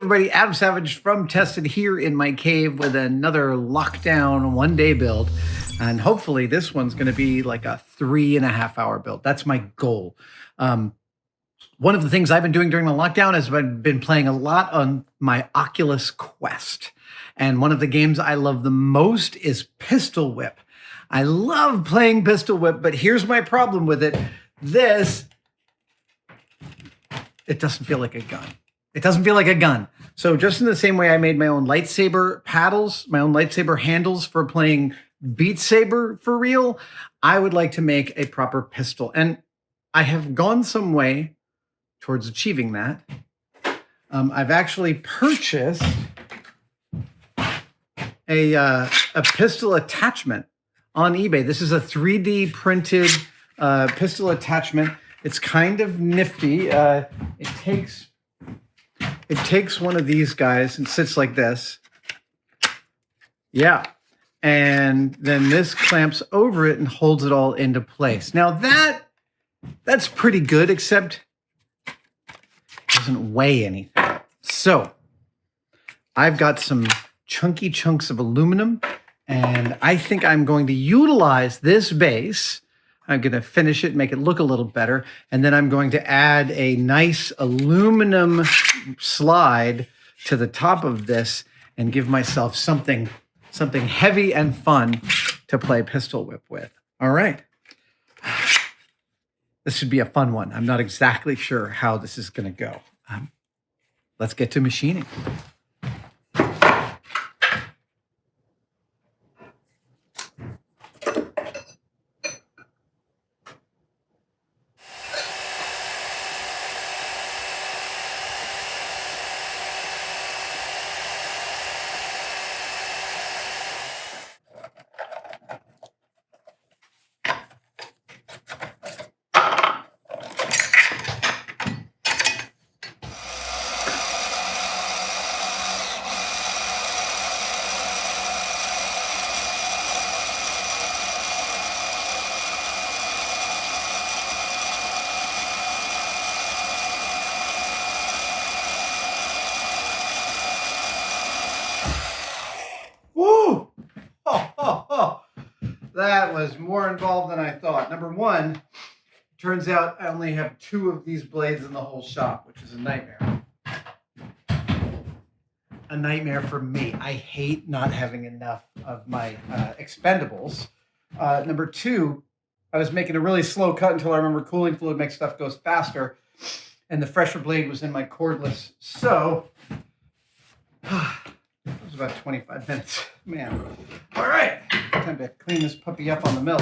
everybody, Adam Savage from Tested here in my cave with another lockdown one-day build. And hopefully this one's going to be like a 3.5-hour build. That's my goal. One of the things I've been doing during the lockdown is I've been playing a lot on my Oculus Quest. And one of the games I love the most is Pistol Whip. I love playing Pistol Whip, but here's my problem with it. It doesn't feel like a gun. It doesn't feel like a gun. So just in the same way I made my own lightsaber paddles, my own lightsaber handles for playing Beat Saber for real, I would like to make a proper pistol. And I have gone some way towards achieving that. I've actually purchased a pistol attachment on eBay. This is a 3D printed pistol attachment. It's kind of nifty. It takes one of these guys and sits like this. Yeah. And then this clamps over it and holds it all into place. Now that's pretty good, except it doesn't weigh anything. So I've got some chunky chunks of aluminum, and I think I'm going to utilize this base. I'm going to finish it, make it look a little better, and then I'm going to add a nice aluminum slide to the top of this and give myself something heavy and fun to play Pistol Whip with. All right. This should be a fun one. I'm not exactly sure how this is going to go. Let's get to machining. That was more involved than I thought. Number one, turns out I only have 2 of these blades in the whole shop, which is a nightmare. A nightmare for me. I hate not having enough of my expendables. Number 2, I was making a really slow cut until I remember cooling fluid makes stuff goes faster, and the fresher blade was in my cordless. So it was about 25 minutes. Man. All right. Time to clean this puppy up on the mill.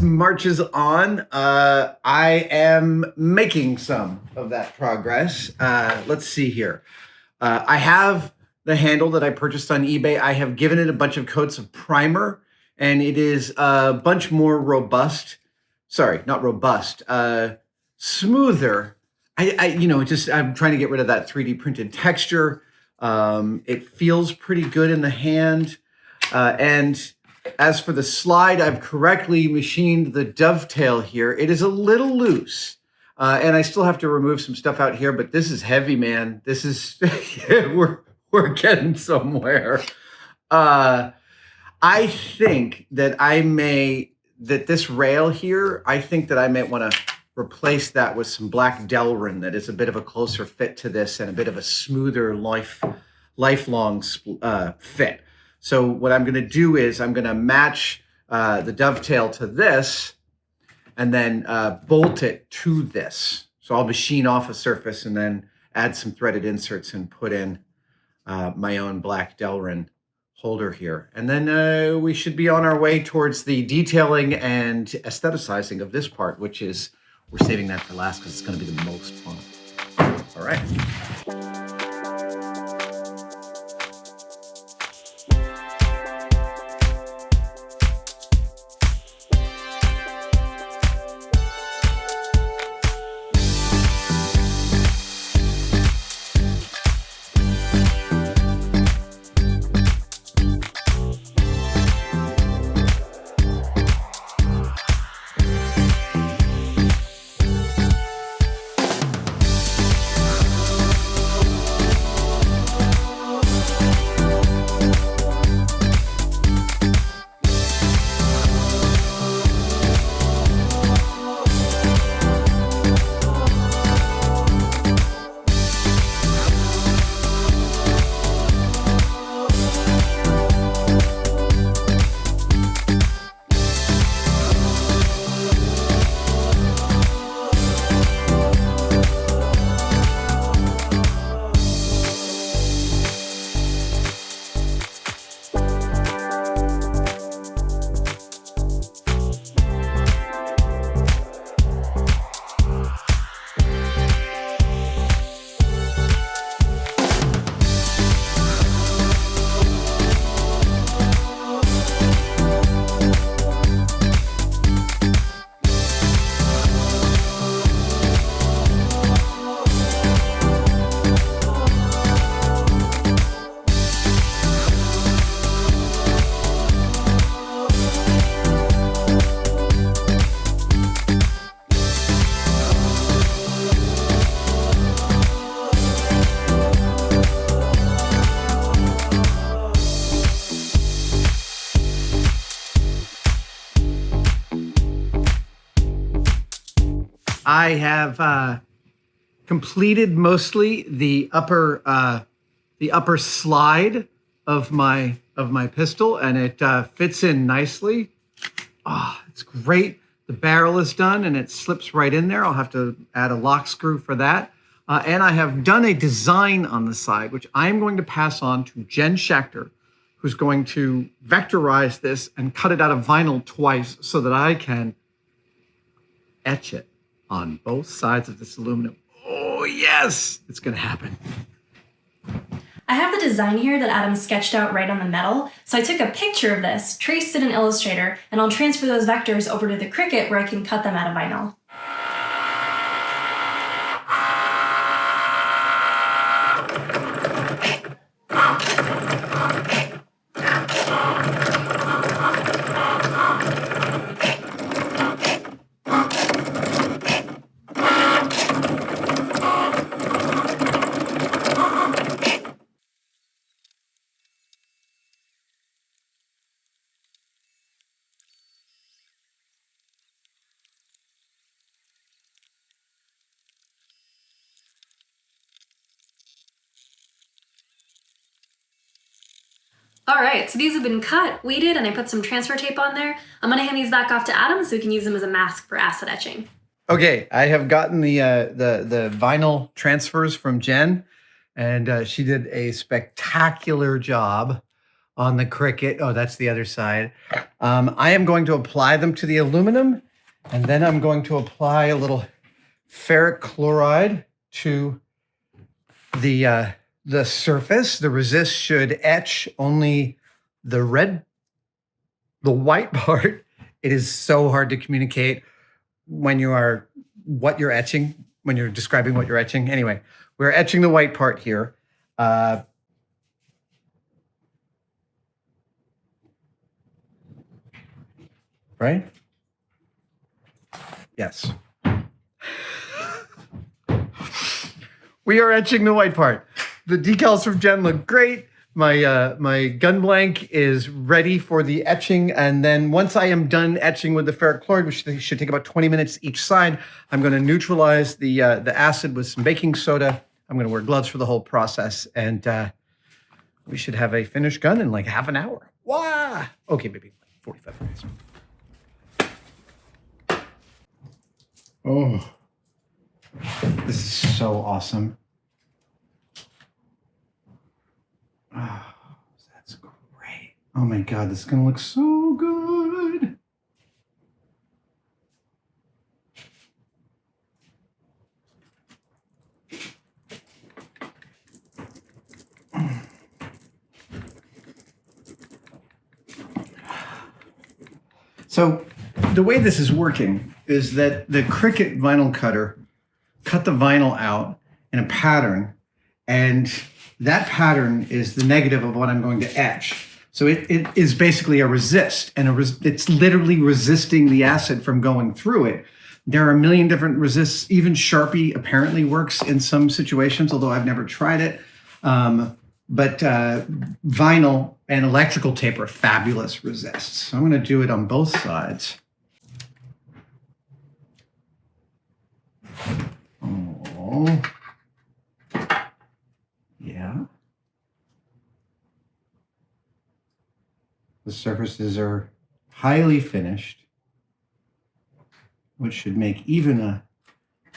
Marches on. I am making some of that progress. Let's see here. I have the handle that I purchased on eBay. I have given it a bunch of coats of primer, and it is a bunch more robust. Sorry, not robust. Smoother. I'm trying to get rid of that 3D printed texture. It feels pretty good in the hand, and as for the slide, I've correctly machined the dovetail here. It is a little loose, and I still have to remove some stuff out here, but this is heavy, man. This is, we're getting somewhere. I think that I may that this rail here, I think that I might want to replace that with some black Delrin that is a bit of a closer fit to this and a bit of a smoother lifelong fit. So what I'm going to do is I'm going to match the dovetail to this and then bolt it to this. So I'll machine off a surface and then add some threaded inserts and put in my own black Delrin holder here. And then we should be on our way towards the detailing and aestheticizing of this part, which is, we're saving that for last because it's going to be the most fun. All right. I have completed mostly the upper slide of my pistol, and it fits in nicely. Oh, it's great. The barrel is done, and it slips right in there. I'll have to add a lock screw for that. And I have done a design on the side, which I'm going to pass on to Jen Schacter, who's going to vectorize this and cut it out of vinyl twice so that I can etch it on both sides of this aluminum. Oh, yes, it's going to happen. I have the design here that Adam sketched out right on the metal, so I took a picture of this, traced it in Illustrator, and I'll transfer those vectors over to the Cricut where I can cut them out of vinyl. All right, so these have been cut, weighted, and I put some transfer tape on there. I'm gonna hand these back off to Adam so we can use them as a mask for acid etching. Okay, I have gotten the vinyl transfers from Jen, and she did a spectacular job on the Cricut. Oh, that's the other side. I am going to apply them to the aluminum, and then I'm going to apply a little ferric chloride to the surface. The resist should etch only the white part. It is so hard to communicate when you're etching, when you're describing what you're etching. Anyway, we're etching the white part here. Right? Yes. We are etching the white part. The decals from Jen look great. my gun blank is ready for the etching, and then once I am done etching with the ferric chloride, which should take about 20 minutes each side, I'm going to neutralize the acid with some baking soda. I'm going to wear gloves for the whole process, and we should have a finished gun in like half an hour. Wow! Okay, maybe 45 minutes. Oh, this is so awesome. Oh, that's great. Oh my God, this is gonna look so good. So the way this is working is that the Cricut vinyl cutter cut the vinyl out in a pattern, and that pattern is the negative of what I'm going to etch. So it is basically a resist, and it's literally resisting the acid from going through it. There are a million different resists. Even Sharpie apparently works in some situations, although I've never tried it. But vinyl and electrical tape are fabulous resists. So I'm going to do it on both sides. Oh, yeah. The surfaces are highly finished, which should make even a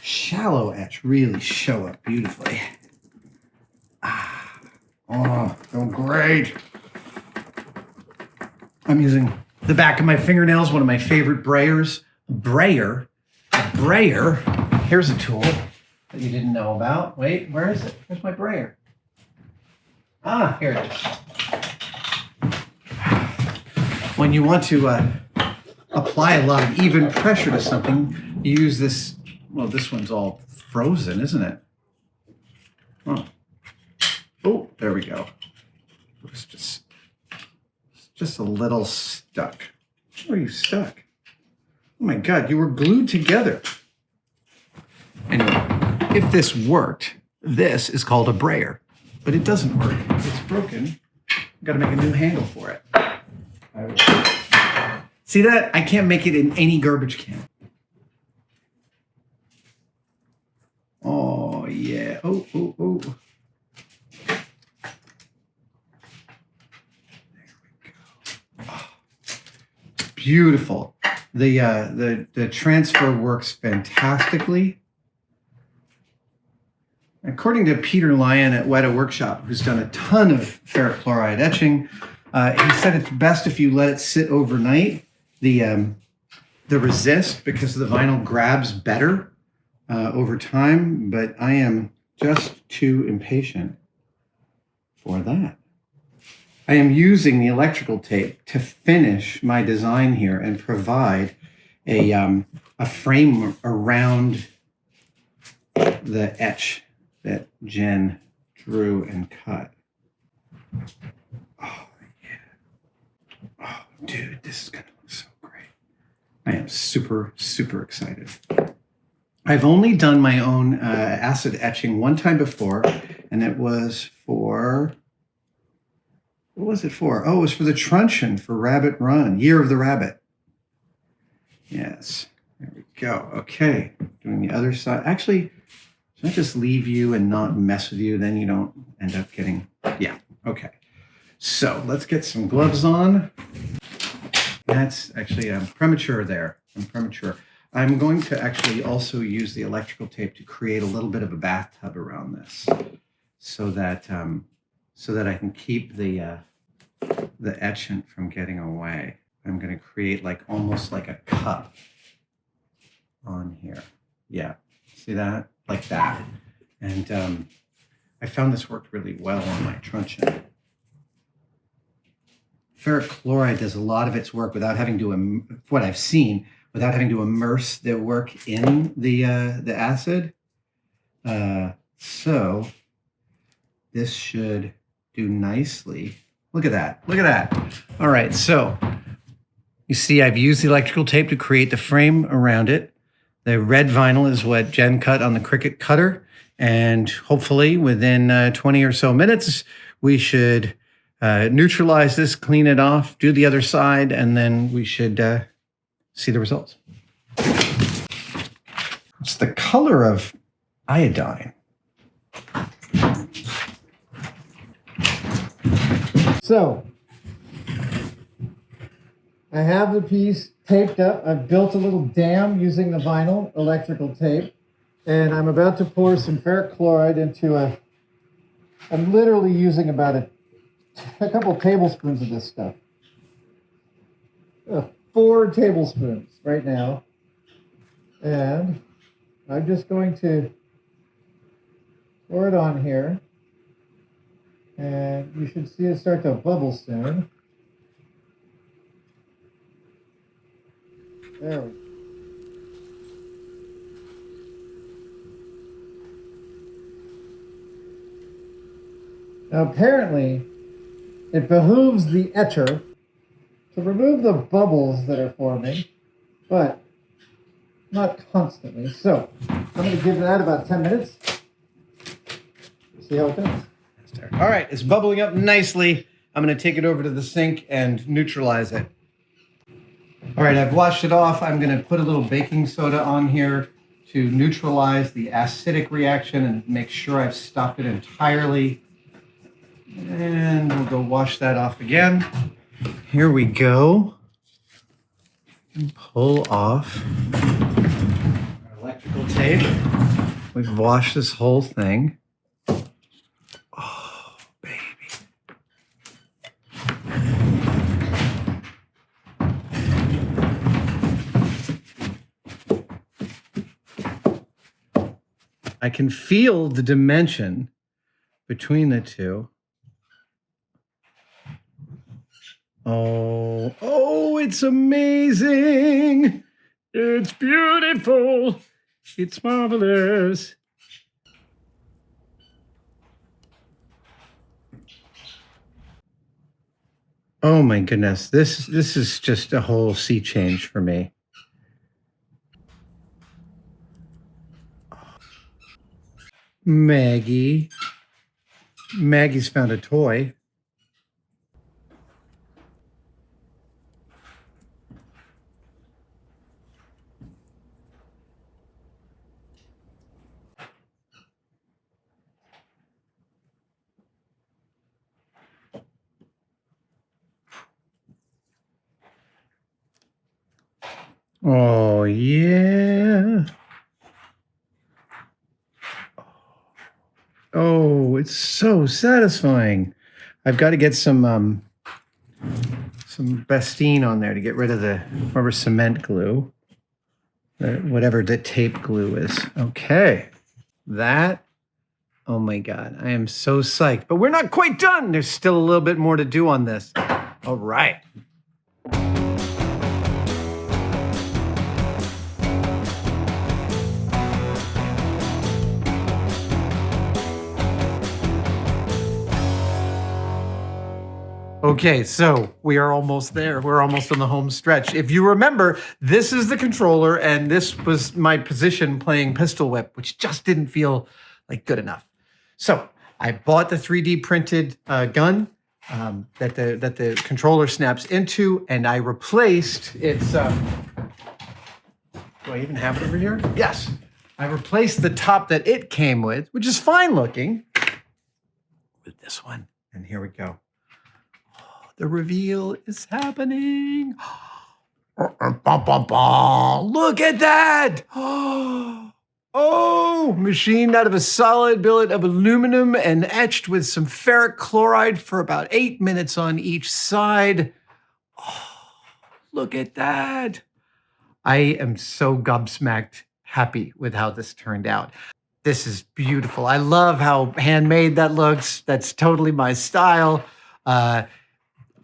shallow etch really show up beautifully. Oh, great. I'm using the back of my fingernails, one of my favorite brayers. A brayer. Here's a tool that you didn't know about. Wait, where is it? Where's my brayer? Ah, here it is. When you want to apply a lot of even pressure to something, you use this. Well, this one's all frozen, isn't it? Oh, there we go. It was just a little stuck. Where are you stuck? Oh my God, you were glued together. Anyway, if this worked, this is called a brayer, but it doesn't work. It's broken. I've got to make a new handle for it. See that? I can't make it in any garbage can. Oh, yeah. Oh. There we go. Oh, beautiful. The transfer works fantastically. According to Peter Lyon at Weta Workshop, who's done a ton of ferric chloride etching, he said it's best if you let it sit overnight. The resist, because the vinyl grabs better over time, but I am just too impatient for that. I am using the electrical tape to finish my design here and provide a frame around the etch that Jen drew and cut. Oh, yeah. Oh, dude, this is going to look so great. I am super, super excited. I've only done my own acid etching one time before, and it was for... What was it for? Oh, it was for the truncheon for Rabbit Run, Year of the Rabbit. Yes, there we go. Okay, doing the other side. Actually, should I just leave you and not mess with you? Then you don't end up getting, yeah, okay. So let's get some gloves on. That's actually, I'm premature there. I'm going to actually also use the electrical tape to create a little bit of a bathtub around this so that I can keep the etchant from getting away. I'm going to create like almost like a cup on here. Yeah, see that? Like that. And I found this worked really well on my truncheon. Ferric chloride does a lot of its work without having to, what I've seen, without having to immerse the work in the acid. So this should do nicely. Look at that. Look at that. All right, so you see I've used the electrical tape to create the frame around it. The red vinyl is what Jen cut on the Cricut cutter. And hopefully within 20 or so minutes, we should neutralize this, clean it off, do the other side, and then we should see the results. It's the color of iodine. So, I have the piece taped up. I've built a little dam using the vinyl electrical tape, and I'm about to pour some ferric chloride into I'm literally using about a couple tablespoons of this stuff. 4 tablespoons right now. And I'm just going to pour it on here. And you should see it start to bubble soon. There we go. Now apparently, it behooves the etcher to remove the bubbles that are forming, but not constantly. So I'm going to give that about 10 minutes. See how it goes. All right, it's bubbling up nicely. I'm going to take it over to the sink and neutralize it. All right, I've washed it off. I'm going to put a little baking soda on here to neutralize the acidic reaction and make sure I've stopped it entirely. And we'll go wash that off again. Here we go. And pull off our electrical tape. We've washed this whole thing. Oh, baby. I can feel the dimension between the two. Oh, it's amazing. It's beautiful. It's marvelous. Oh my goodness. This is just a whole sea change for me. Maggie's found a toy. Oh, yeah. Oh, it's so satisfying. I've got to get some Bastine on there to get rid of the rubber cement glue, whatever the tape glue is. Okay, oh my God, I am so psyched. But we're not quite done. There's still a little bit more to do on this. All right. Okay, so we are almost there. We're almost on the home stretch. If you remember, this is the controller, and this was my position playing pistol whip, which just didn't feel like good enough. So I bought the 3D printed gun that the controller snaps into, and I replaced its. Do I even have it over here? Yes, I replaced the top that it came with, which is fine looking, with this one. And here we go. The reveal is happening. Look at that. Oh, machined out of a solid billet of aluminum and etched with some ferric chloride for about 8 minutes on each side. Oh, look at that. I am so gobsmacked happy with how this turned out. This is beautiful. I love how handmade that looks. That's totally my style.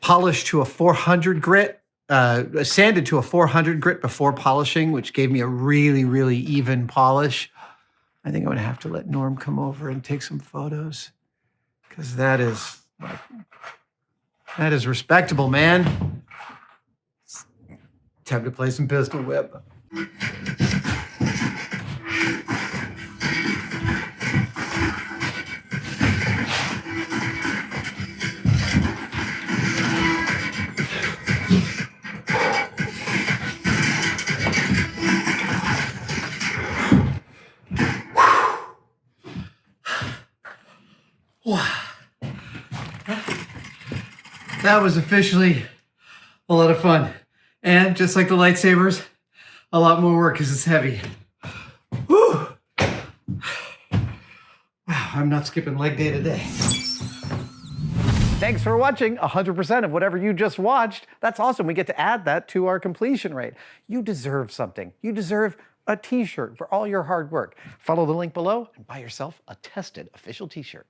Polished to a 400 grit, sanded to a 400 grit before polishing, which gave me a really, really even polish. I think I'm gonna have to let Norm come over and take some photos, because that is respectable, man. It's time to play some pistol whip. That was officially a lot of fun. And just like the lightsabers, a lot more work because it's heavy. Whew. Wow, I'm not skipping leg day today. Thanks for watching 100% of whatever you just watched. That's awesome. We get to add that to our completion rate. You deserve something. You deserve a t-shirt for all your hard work. Follow the link below and buy yourself a tested official t-shirt.